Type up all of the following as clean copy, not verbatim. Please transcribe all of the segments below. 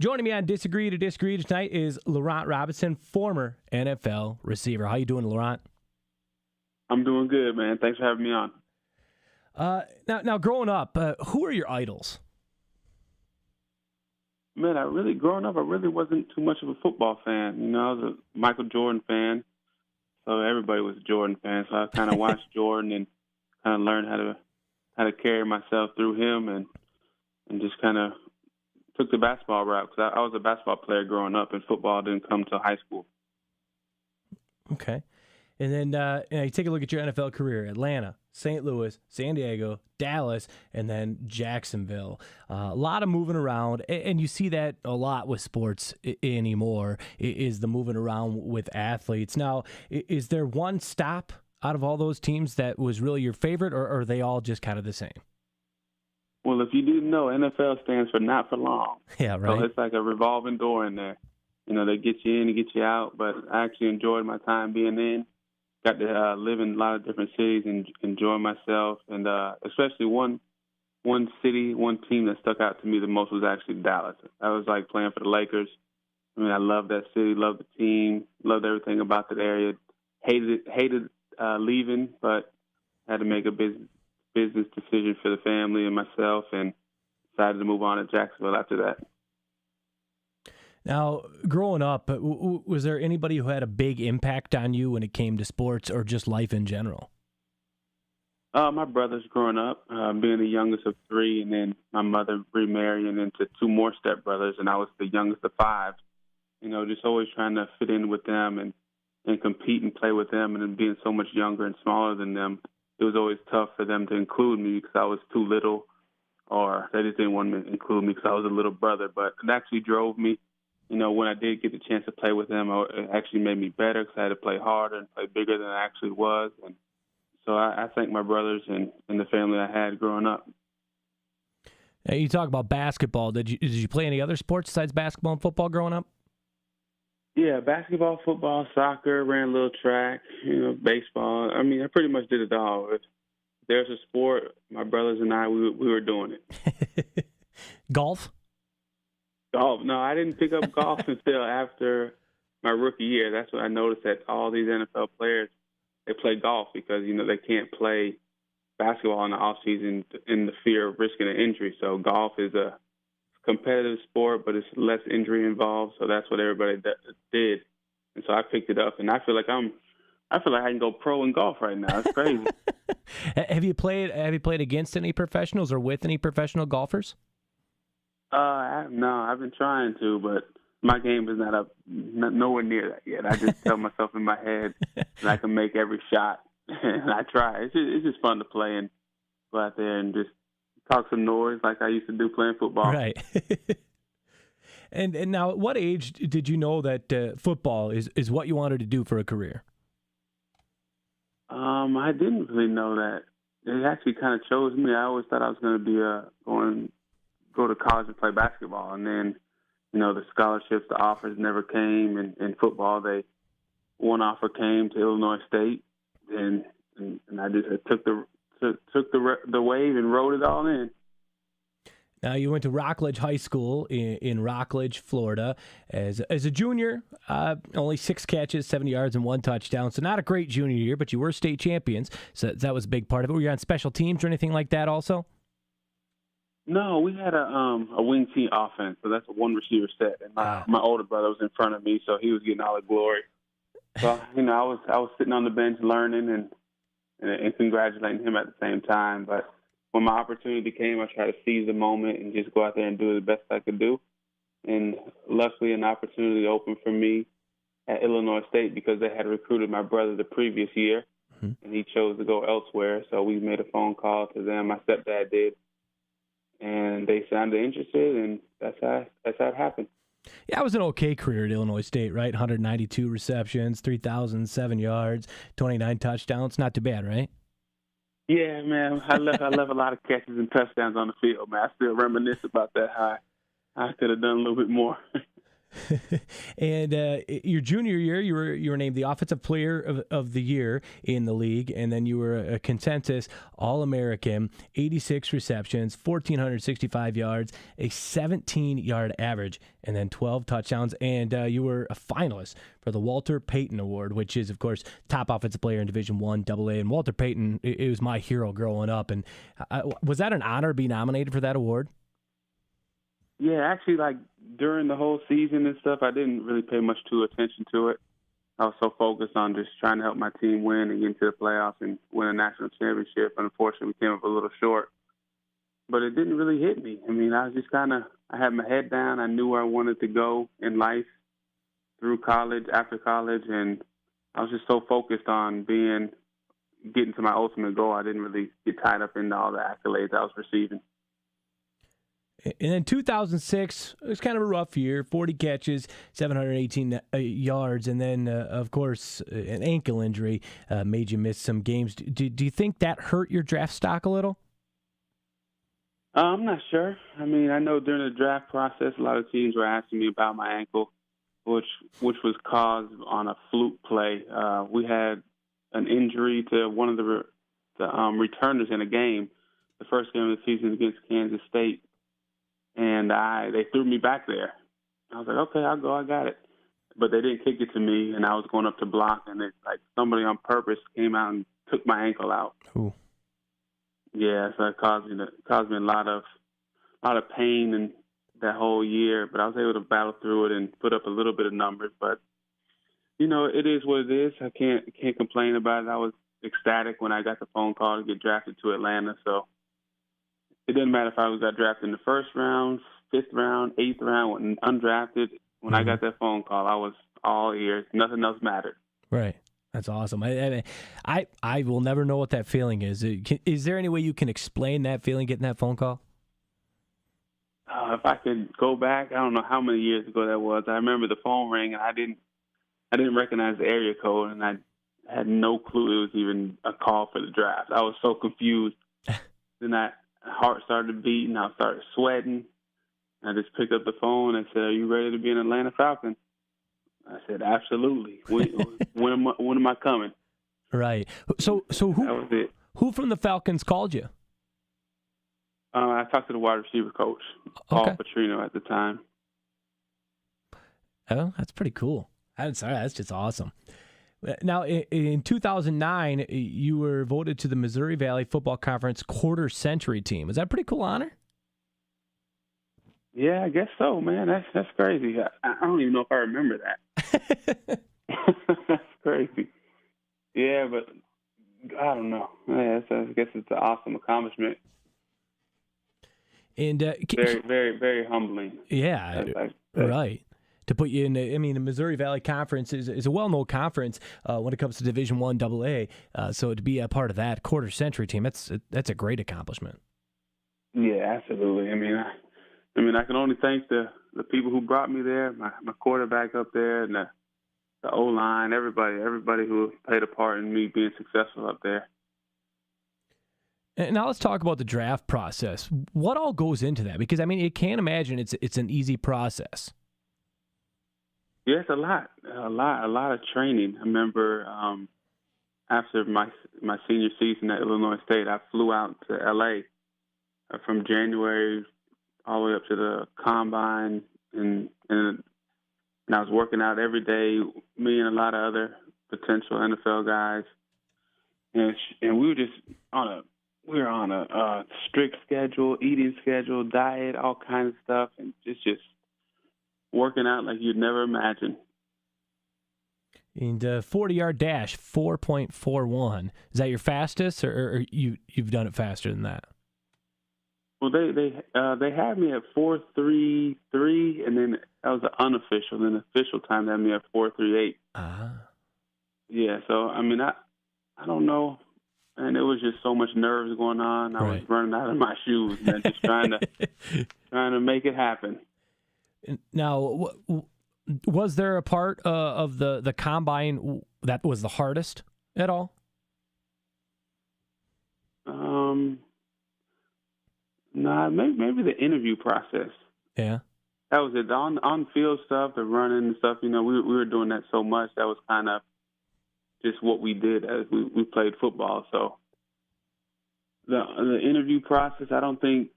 Joining me on Disagree to Disagree tonight is Laurent Robinson, former NFL receiver. How you doing, Laurent? I'm doing good, man. Thanks for having me on. Now, growing up, who are your idols? Man, growing up, I really wasn't too much of a football fan. I was a Michael Jordan fan, so everybody was a Jordan fan. So I kind of watched Jordan and kind of learned how to carry myself through him, and just kind of took the basketball route because I was a basketball player growing up, and football didn't come till high school. Okay. And then you take a look at your NFL career: Atlanta, St. Louis, San Diego, Dallas, and then Jacksonville. A lot of moving around, and you see that a lot with sports anymore, is the moving around with athletes. Now, is there one stop out of all those teams that was really your favorite, or are they all just kind of the same? Well, if you didn't know, NFL stands for not for long. Yeah, right. So it's like a revolving door in there. They get you in and get you out, but I actually enjoyed my time being in. Got to live in a lot of different cities and enjoy myself. And especially one city, one team that stuck out to me the most was actually Dallas. I was like playing for the Lakers. I loved that city, loved the team, loved everything about that area. Hated leaving, but had to make a business decision for the family and myself, and decided to move on to Jacksonville after that. Now, growing up, was there anybody who had a big impact on you when it came to sports or just life in general? My brothers growing up, being the youngest of three, and then my mother remarrying into two more stepbrothers, and I was the youngest of five. Just always trying to fit in with them and compete and play with them, and then being so much younger and smaller than them, it was always tough for them to include me because I was too little, or they just didn't want to include me because I was a little brother. But it actually drove me. When I did get the chance to play with them, it actually made me better because I had to play harder and play bigger than I actually was. And so I thank my brothers and the family I had growing up. Now, you talk about basketball. Did you play any other sports besides basketball and football growing up? Yeah, basketball, football, soccer, ran a little track, baseball. I pretty much did it all. If there's a sport, my brothers and I, we were doing it. Golf? Golf? No, I didn't pick up golf until after my rookie year. That's when I noticed that all these NFL players, they play golf because, they can't play basketball in the off season in the fear of risking an injury. So golf is a competitive sport, but it's less injury involved. So that's what everybody did. And so I picked it up, and I feel like I can go pro in golf right now. It's crazy. Have you played against any professionals or with any professional golfers? No, I've been trying to, but my game is nowhere near that yet. I just tell myself in my head that I can make every shot, and I try. It's just fun to play and go out there and just talk some noise like I used to do playing football. Right. And now, at what age did you know that football is what you wanted to do for a career? I didn't really know that. It actually kind of chose me. I always thought I was going to be go to college and play basketball, and then the scholarships, the offers never came. And in football, one offer came to Illinois State, and I just took the wave and rode it all in. Now, you went to Rockledge High School in Rockledge, Florida, as a junior. Only 6 catches, 70 yards, and 1 touchdown. So not a great junior year, but you were state champions. So that was a big part of it. Were you on special teams or anything like that also? No, we had a wing team offense, so that's a one receiver set. And my older brother was in front of me, so he was getting all the glory. So I was sitting on the bench learning and congratulating him at the same time. But when my opportunity came, I tried to seize the moment and just go out there and do the best I could do. And luckily, an opportunity opened for me at Illinois State because they had recruited my brother the previous year, and he chose to go elsewhere. So we made a phone call to them. My stepdad did. And they sounded interested, and that's how it happened. Yeah, it was an okay career at Illinois State, right? 192 receptions, 3,007 yards, 29 touchdowns. Not too bad, right? Yeah, man. I left a lot of catches and touchdowns on the field, man. I still reminisce about that. How I could have done a little bit more. And your junior year, you were named the offensive player of the year in the league, and then you were a consensus All-American, 86 receptions, 1,465 yards, a 17-yard average, and then 12 touchdowns. And you were a finalist for the Walter Payton Award, which is, of course, top offensive player in Division I, AA. And Walter Payton, it was my hero growing up. And was that an honor to be nominated for that award? Yeah, actually, like during the whole season and stuff, I didn't really pay much attention to it. I was so focused on just trying to help my team win and get into the playoffs and win a national championship. And unfortunately, we came up a little short. But it didn't really hit me. I mean, I was just I had my head down. I knew where I wanted to go in life through college, after college, and I was just so focused on getting to my ultimate goal. I didn't really get tied up into all the accolades I was receiving. And then 2006, it was kind of a rough year, 40 catches, 718 yards, and then, of course, an ankle injury made you miss some games. Do you think that hurt your draft stock a little? I'm not sure. I mean, I know during the draft process, a lot of teams were asking me about my ankle, which was caused on a fluke play. We had an injury to one of the returners in a game, the first game of the season against Kansas State. And they threw me back there. I was like, okay, I'll go. I got it. But they didn't kick it to me, and I was going up to block, and it's like somebody on purpose came out and took my ankle out. Ooh. Yeah, so it caused me a lot of pain in that whole year. But I was able to battle through it and put up a little bit of numbers. But it is what it is. I can't complain about it. I was ecstatic when I got the phone call to get drafted to Atlanta. So it didn't matter if I got drafted in the first round, fifth round, eighth round, when undrafted. When I got that phone call, I was all ears. Nothing else mattered. Right. That's awesome. I will never know what that feeling is. Is there any way you can explain that feeling, getting that phone call? If I could go back, I don't know how many years ago that was. I remember the phone rang, and I didn't recognize the area code, and I had no clue it was even a call for the draft. I was so confused. Then heart started beating. I started sweating. I just picked up the phone and said, "Are you ready to be an Atlanta Falcon?" I said, "Absolutely. When am I coming?" Right. So who? That was it. Who from the Falcons called you? I talked to the wide receiver coach, Paul Petrino, at the time. Oh, that's pretty cool. That's just awesome. Now, in 2009, you were voted to the Missouri Valley Football Conference Quarter Century Team. Is that a pretty cool honor? Yeah, I guess so, man. That's crazy. I don't even know if I remember that. That's crazy. Yeah, but I don't know. Yeah, I guess it's an awesome accomplishment. And very, very, very humbling. Yeah, right. To put you in, the Missouri Valley Conference is a well-known conference when it comes to Division I, AA. So to be a part of that quarter century team, that's a great accomplishment. Yeah, absolutely. I mean, I can only thank the people who brought me there, my quarterback up there, and the O-line, everybody who played a part in me being successful up there. And now let's talk about the draft process. What all goes into that? Because you can't imagine it's an easy process. Yeah, it's a lot of training. I remember after my senior season at Illinois State, I flew out to L.A. From January all the way up to the combine, and I was working out every day. Me and a lot of other potential NFL guys, and we were on a strict schedule, eating schedule, diet, all kinds of stuff, and it's just working out like you'd never imagine. And 40-yard dash, 4.41. Is that your fastest, or you've done it faster than that? Well, they had me at 4.33, and then that was the unofficial. And then the official time they had me at 4.38. Yeah, so I don't know, and it was just so much nerves going on. I was running out of my shoes, man, just trying to make it happen. Now, was there a part of the combine that was the hardest at all? Nah, maybe the interview process. Yeah. that was it. The on field stuff, the running and stuff. We were doing that so much. That was kind of just what we did as we played football. So the interview process, I don't think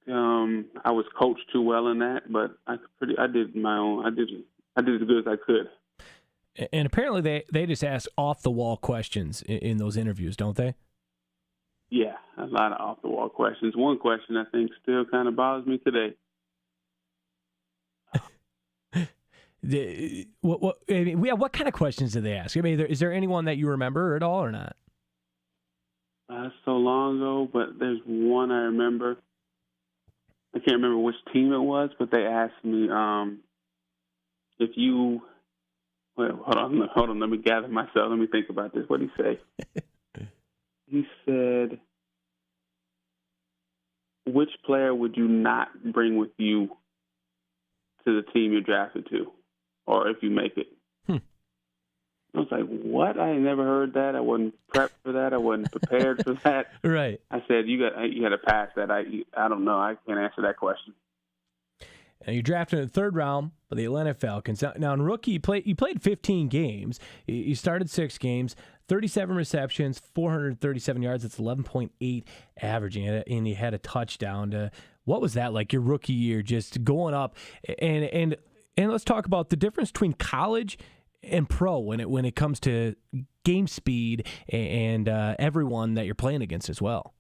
I was coached too well in that, but I did my own. I did as good as I could. And apparently they just ask off the wall questions in those interviews, don't they? Yeah, a lot of off the wall questions. One question I think still kind of bothers me today. What kind of questions do they ask? I mean, is there anyone that you remember at all or not? So long ago, but there's one I remember. I can't remember which team it was, but they asked me if you. Wait, hold on. Let me gather myself. Let me think about this. What did he say? He said, "Which player would you not bring with you to the team you're drafted to, or if you make it?" I was like, "What? I had never heard that. I wasn't prepped for that. I wasn't prepared for that." Right. I said, "You got to pass that. I don't know. I can't answer that question." And you're drafted in the third round by the Atlanta Falcons. Now, in rookie, you played 15 games. You started 6 games, 37 receptions, 437 yards. That's 11.8 averaging, and you had a touchdown. What was that like? Your rookie year, just going up, and let's talk about the difference between college and pro when it comes to game speed and everyone that you're playing against as well.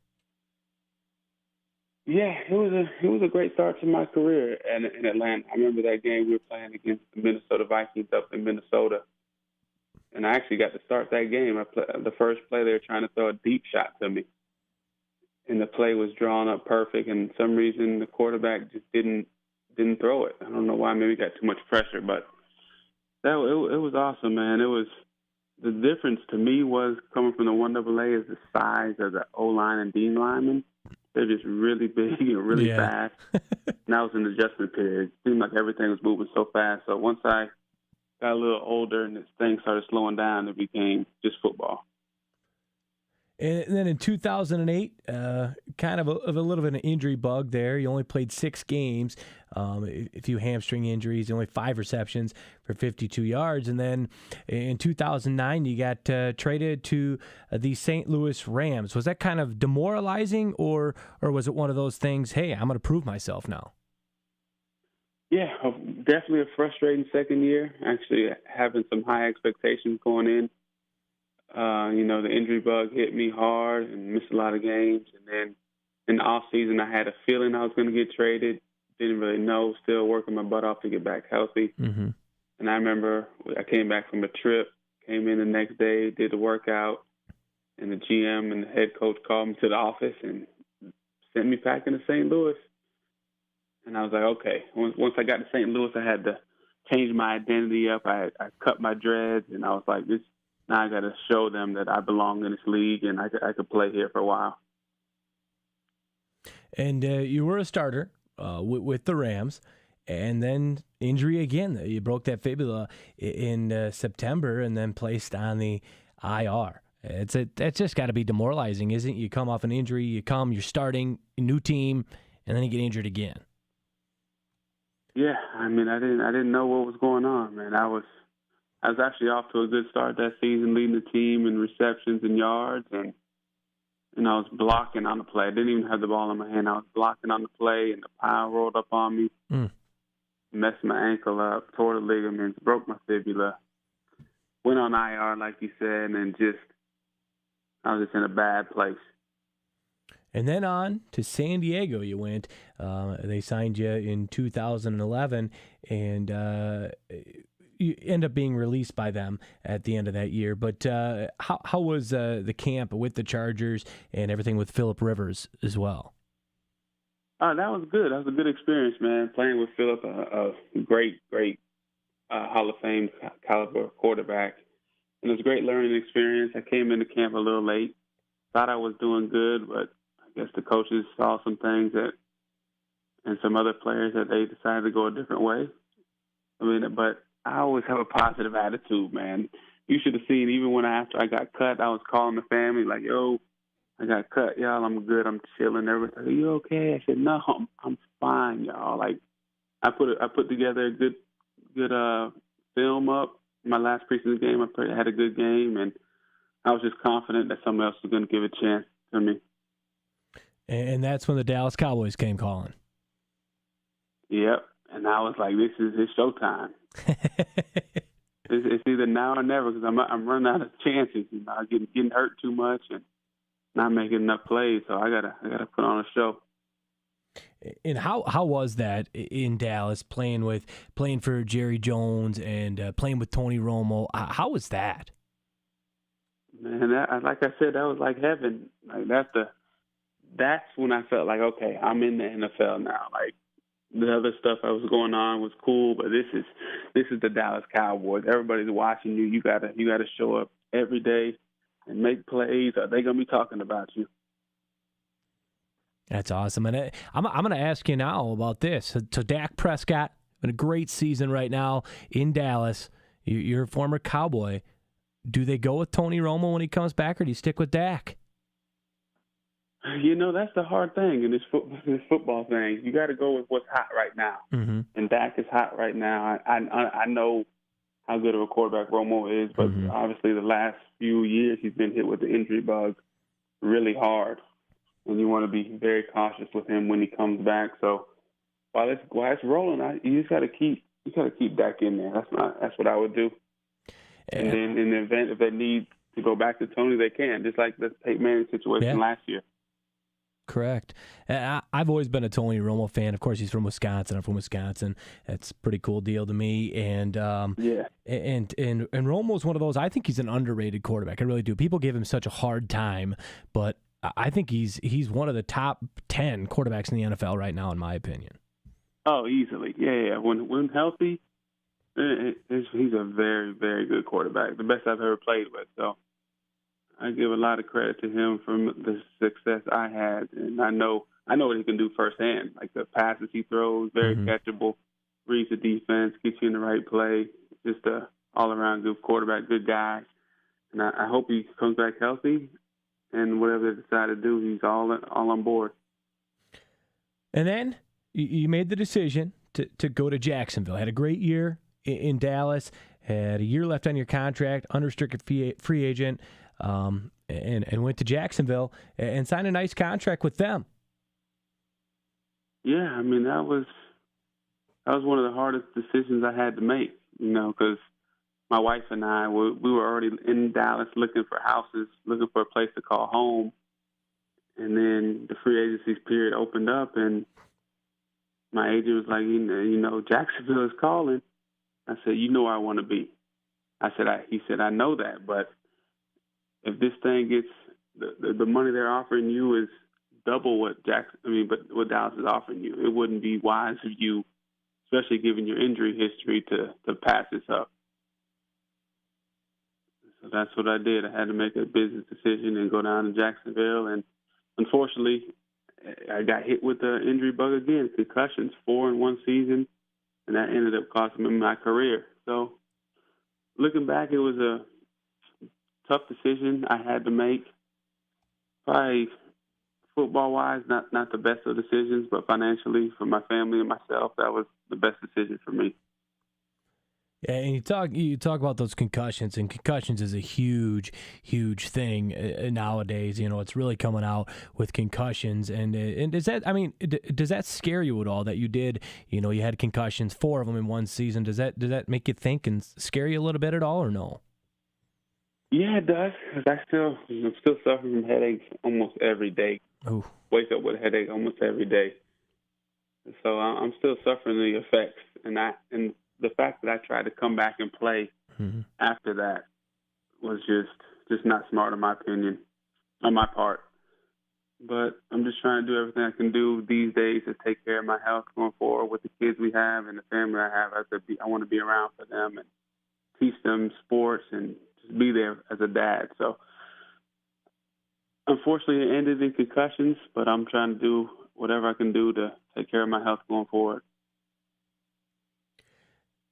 Yeah, it was a great start to my career in Atlanta. I remember that game we were playing against the Minnesota Vikings up in Minnesota, and I actually got to start that game. The first play they were trying to throw a deep shot to me, and the play was drawn up perfect. And for some reason the quarterback just didn't throw it. I don't know why. Maybe he got too much pressure, but it was awesome, man. It was the difference to me was coming from the 1AA is the size of the O-line and D linemen. They're just really big and really fast. And I was in the adjustment period. It seemed like everything was moving so fast. So once I got a little older and this thing started slowing down, it became just football. And then in 2008, kind of a little bit of an injury bug there. You only played 6 games, a few hamstring injuries, only 5 receptions for 52 yards. And then in 2009, you got traded to the St. Louis Rams. Was that kind of demoralizing, or was it one of those things, hey, I'm going to prove myself now? Yeah, definitely a frustrating second year, actually having some high expectations going in. The injury bug hit me hard and missed a lot of games. And then in the off season, I had a feeling I was going to get traded. Didn't really know. Still working my butt off to get back healthy. Mm-hmm. And I remember I came back from a trip, came in the next day, did the workout, and the GM and the head coach called me to the office and sent me back into St. Louis. And I was like, okay. Once I got to St. Louis, I had to change my identity up. I cut my dreads, and I was like, this. Now I got to show them that I belong in this league and I could play here for a while. And you were a starter with the Rams, and then injury again. You broke that fibula in September and then placed on the IR. That's just got to be demoralizing, isn't it? You come off an injury, you're starting a new team, and then you get injured again. Yeah, I mean, I didn't know what was going on, man. I was actually off to a good start that season, leading the team in receptions and yards, and I was blocking on the play. I didn't even have the ball in my hand. I was blocking on the play, and the pile rolled up on me, messed my ankle up, tore the ligaments, broke my fibula, went on IR, like you said, and I was just in a bad place. And then on to San Diego you went. They signed you in 2011, and you end up being released by them at the end of that year. But how was the camp with the Chargers and everything with Phillip Rivers as well? That was good. That was a good experience, man. Playing with Phillip, a great Hall of Fame caliber quarterback. And it was a great learning experience. I came into camp a little late. Thought I was doing good, but I guess the coaches saw some things and some other players that they decided to go a different way. But I always have a positive attitude, man. You should have seen, even after I got cut, I was calling the family like, yo, I got cut, y'all. I'm good. I'm chilling. Everybody, are you okay? I said, no, I'm fine, y'all. Like, I put together a good film up. My last preseason game, I had a good game, and I was just confident that someone else was going to give a chance to me. And that's when the Dallas Cowboys came calling. Yep. And I was like, this is showtime. It's either now or never because I'm running out of chances. You know, I'm getting hurt too much and not making enough plays. So I gotta put on a show. And how was that in Dallas playing for Jerry Jones and playing with Tony Romo? How was that? Man, like I said, that was like heaven. Like that's when I felt like, okay, I'm in the NFL now. Like the other stuff that was going on was cool, but this is the Dallas Cowboys. Everybody's watching you. You gotta show up every day and make plays, or they're gonna be talking about you. That's awesome. And I'm going to ask you now about this. So Dak Prescott, in a great season right now in Dallas. You're a former Cowboy. Do they go with Tony Romo when he comes back, or do you stick with Dak? You know, that's the hard thing in this football thing. You got to go with what's hot right now. Mm-hmm. And Dak is hot right now. I know how good of a quarterback Romo is, but obviously the last few years he's been hit with the injury bug really hard. And you want to be very cautious with him when he comes back. So while it's rolling, you just got to keep Dak in there. That's what I would do. And then in the event if they need to go back to Tony, they can, just like the Peyton Manning situation last year. Correct. I've always been a Tony Romo fan. Of course, he's from Wisconsin. I'm from Wisconsin. That's a pretty cool deal to me. And and Romo's one of those. I think he's an underrated quarterback. I really do. People give him such a hard time, but I think he's one of the top 10 quarterbacks in the NFL right now, in my opinion. Oh, easily. Yeah. When healthy, he's a very, very good quarterback. The best I've ever played with. So I give a lot of credit to him for the success I had, and I know what he can do firsthand. Like the passes he throws, very catchable, reads the defense, gets you in the right play. Just a all-around good quarterback, good guy. And I hope he comes back healthy. And whatever they decide to do, he's all on board. And then you made the decision to go to Jacksonville. Had a great year in Dallas. Had a year left on your contract, unrestricted free agent, and went to Jacksonville and signed a nice contract with them. Yeah, I mean that was one of the hardest decisions I had to make. You know, because my wife and I, we were already in Dallas looking for houses, looking for a place to call home. And then the free agency period opened up, and my agent was like, you know, Jacksonville is calling. I said, you know where I want to be. He said, I know that, but if this thing gets, the money they're offering you is double what what Dallas is offering you, it wouldn't be wise of you, especially given your injury history, to pass this up. So that's what I did. I had to make a business decision and go down to Jacksonville. And unfortunately, I got hit with the injury bug again, concussions, 4 in one season, and that ended up costing me my career. So looking back, it was a tough decision I had to make. Probably football-wise, not the best of decisions, but financially for my family and myself, that was the best decision for me. Yeah, and you talk about those concussions, and concussions is a huge, huge thing nowadays. You know, it's really coming out with concussions, and does that scare you at all that you did? You know, you had concussions, 4 of them in one season. Does that make you think and scare you a little bit at all, or no? Yeah, it does. Cause I'm still suffering from headaches almost every day. Ooh. Wake up with a headache almost every day. So I'm still suffering the effects, and the fact that I tried to come back and play after that was just not smart in my opinion, on my part. But I'm just trying to do everything I can do these days to take care of my health going forward with the kids we have and the family I have. I want to be around for them and teach them sports and just be there as a dad. So unfortunately it ended in concussions, but I'm trying to do whatever I can do to take care of my health going forward.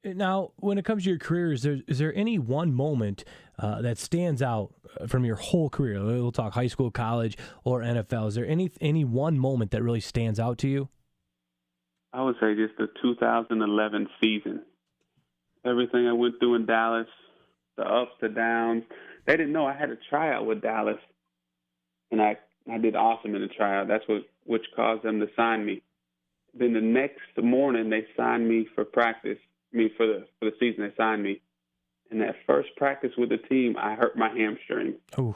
Now, when it comes to your career, is there any one moment that stands out from your whole career? We'll talk high school, college, or NFL. Is there any one moment that really stands out to you? I would say just the 2011 season. Everything I went through in Dallas, the ups, the downs. They didn't know I had a tryout with Dallas, and I did awesome in the tryout. That's which caused them to sign me. Then the next morning, they signed me for practice. For the season, they signed me. And that first practice with the team, I hurt my hamstring. Oh.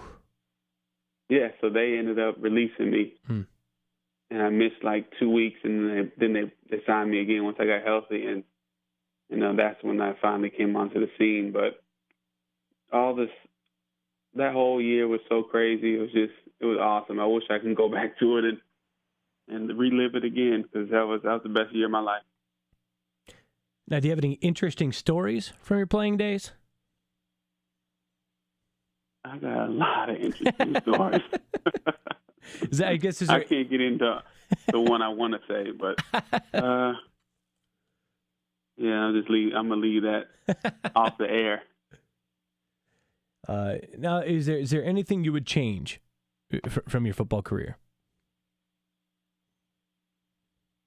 Yeah, so they ended up releasing me. And I missed like 2 weeks, and then they signed me again once I got healthy, and that's when I finally came onto the scene. But that whole year was so crazy. It was awesome. I wish I could go back to it and relive it again, because that was the best year of my life. Now, do you have any interesting stories from your playing days? I got a lot of interesting stories. I can't get into the one I want to say, but yeah, I'm gonna leave that off the air. Now, is there anything you would change from your football career?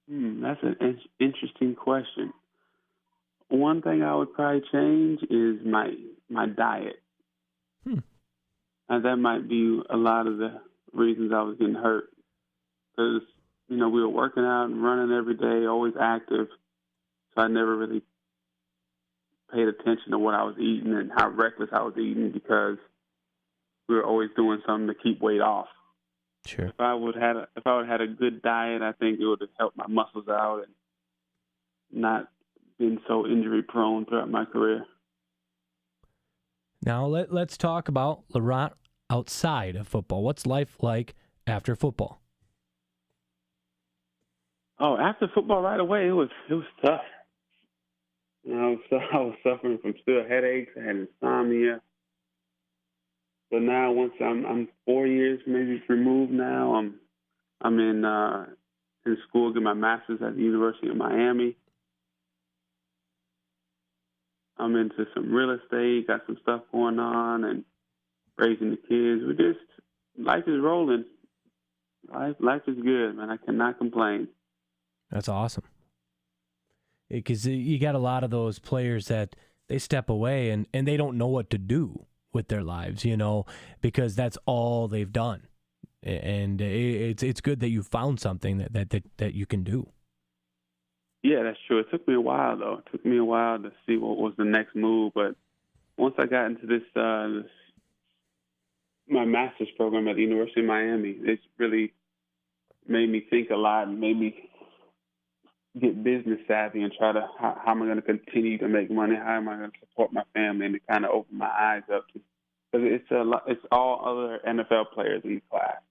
That's an interesting question. One thing I would probably change is my diet. And that might be a lot of the reasons I was getting hurt. Because, we were working out and running every day, always active. So I never really paid attention to what I was eating and how reckless I was eating, because we were always doing something to keep weight off. Sure. If I would have had a good diet, I think it would have helped my muscles out and not been so injury prone throughout my career. Now let's talk about Laurent outside of football. What's life like after football? Oh, after football, right away, it was tough. I was suffering from still headaches. I had insomnia. But now, once I'm 4 years maybe removed now, I'm in school, getting my master's at the University of Miami. I'm into some real estate, got some stuff going on, and raising the kids. Life is rolling. Life is good, man. I cannot complain. That's awesome. Because you got a lot of those players that they step away and they don't know what to do with their lives, because that's all they've done. And it's good that you found something that you can do. Yeah, that's true. It took me a while, though. It took me a while to see what was the next move. But once I got into this my master's program at the University of Miami, it really made me think a lot and made me get business savvy and try to how am I going to continue to make money? How am I going to support my family? And to kind of open my eyes up to, because it's all other NFL players in the class.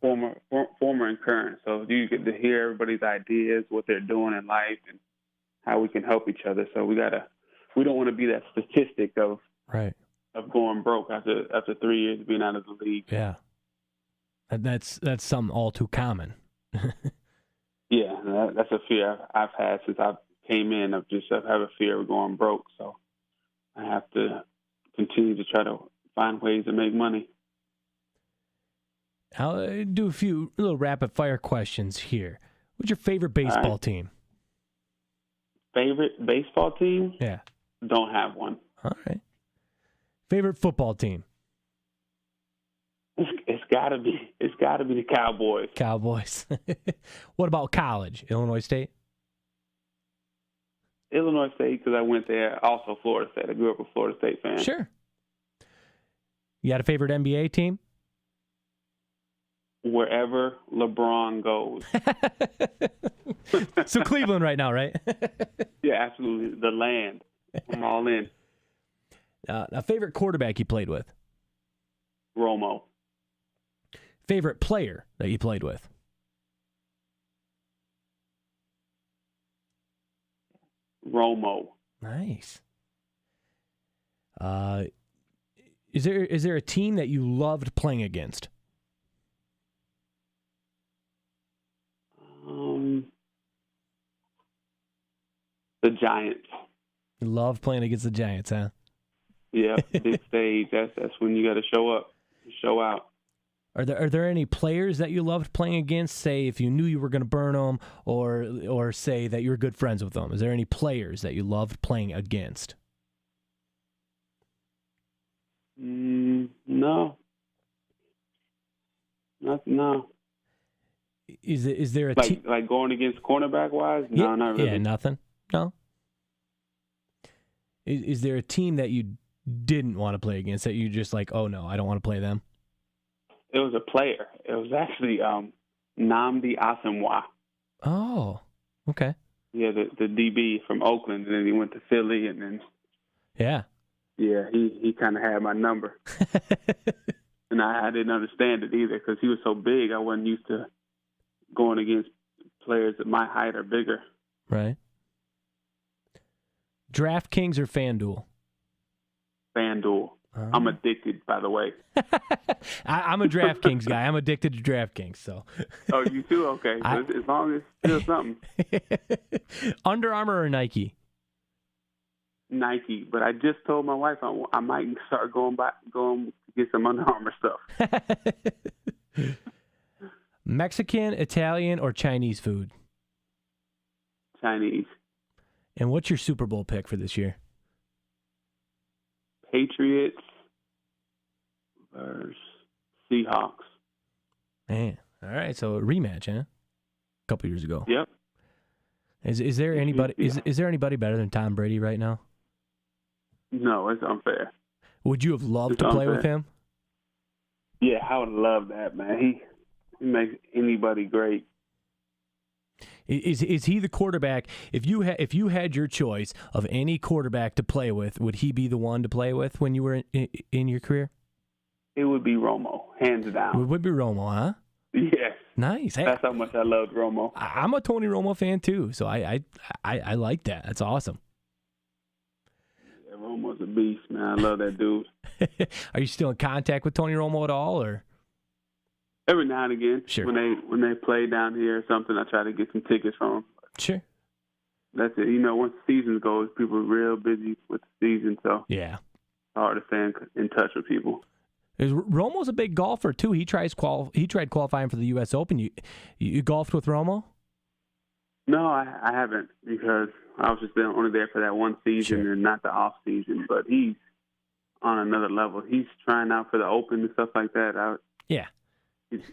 Former and current. So you get to hear everybody's ideas, what they're doing in life, and how we can help each other. So we don't want to be that statistic of going broke after 3 years of being out of the league. Yeah, that's something all too common. Yeah, that's a fear I've had since I came in. I have a fear of going broke. So I have to continue to try to find ways to make money. I'll do a few little rapid-fire questions here. What's your favorite baseball team? Favorite baseball team? Yeah. Don't have one. All right. Favorite football team? It's got to be the Cowboys. Cowboys. What about college? Illinois State? Illinois State, because I went there. Also Florida State. I grew up a Florida State fan. Sure. You got a favorite NBA team? Wherever LeBron goes. So Cleveland right now, right? Yeah, absolutely. The land. I'm all in. A favorite quarterback you played with? Romo. Favorite player that you played with? Romo. Nice. Is there a team that you loved playing against? The Giants. You love playing against the Giants, huh? Yeah, big stage. That's when you got to show up, show out. Are there any players that you loved playing against? Say if you knew you were going to burn them, or say that you were good friends with them. Is there any players that you loved playing against? No. No. Is there a team like going against cornerback wise? No, not really. Yeah, nothing. No. Is there a team that you didn't want to play against that you just like? Oh no, I don't want to play them. It was a player. It was actually Nnamdi Asomugha. Oh, okay. Yeah, the DB from Oakland, and then he went to Philly, and then he kind of had my number, and I didn't understand it either because he was so big. I wasn't used to going against players at my height or bigger. Right. DraftKings or FanDuel? FanDuel. I'm addicted, by the way. I'm a DraftKings guy. I'm addicted to DraftKings. So. Oh, you too? Okay. As long as it's still something. Under Armour or Nike? Nike, but I just told my wife I might start going to get some Under Armour stuff. Mexican, Italian, or Chinese food? Chinese. And what's your Super Bowl pick for this year? Patriots versus Seahawks. Man, all right. So a rematch, huh? A couple years ago. Yep. Is there anybody? Is there anybody better than Tom Brady right now? No, it's unfair. Would you have loved to play with him? Yeah, I would love that, man. He makes anybody great. Is he the quarterback? If you had your choice of any quarterback to play with, would he be the one to play with when you were in your career? It would be Romo, hands down. It would be Romo, huh? Yes. Nice. Hey, that's how much I loved Romo. I'm a Tony Romo fan too, so I like that. That's awesome. Yeah, Romo's a beast, man. I love that dude. Are you still in contact with Tony Romo at all, or? Every now and again, sure. When they play down here or something, I try to get some tickets from them. Sure. That's it. Once the season goes, people are real busy with the season, so yeah, it's hard to stay in touch with people. Romo's a big golfer too. He tried qualifying for the U.S. Open. You golfed with Romo? No, I haven't because I was just only there for that one season and not the off season. But he's on another level. He's trying out for the Open and stuff like that.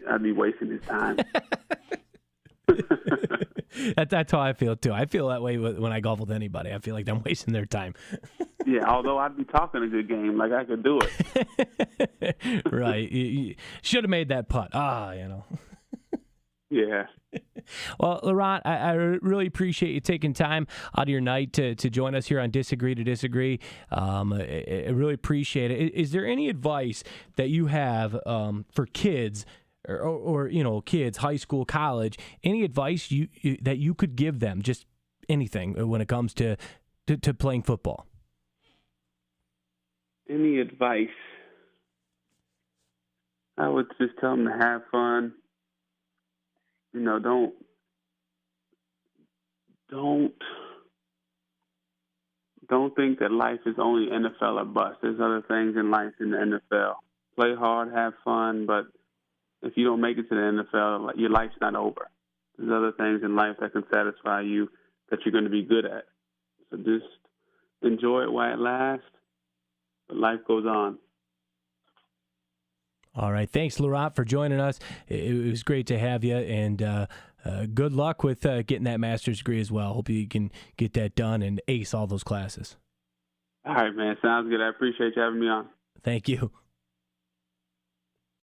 I'd be wasting his time. That's how I feel too. I feel that way when I golf with anybody. I feel like I'm wasting their time. Yeah, although I'd be talking a good game, like I could do it. Right. You should have made that putt. Yeah. Well, Laurent, I really appreciate you taking time out of your night to join us here on Disagree to Disagree. I really appreciate it. Is there any advice that you have for kids or kids, high school, college, any advice that you could give them, just anything when it comes to playing football? Any advice? I would just tell them to have fun. Don't think that life is only NFL or bust. There's other things in life in the NFL. Play hard, have fun, but if you don't make it to the NFL, your life's not over. There's other things in life that can satisfy you that you're going to be good at. So just enjoy it while it lasts, but life goes on. All right. Thanks, Laurent, for joining us. It was great to have you, and good luck with getting that master's degree as well. Hope you can get that done and ace all those classes. All right, man. Sounds good. I appreciate you having me on. Thank you.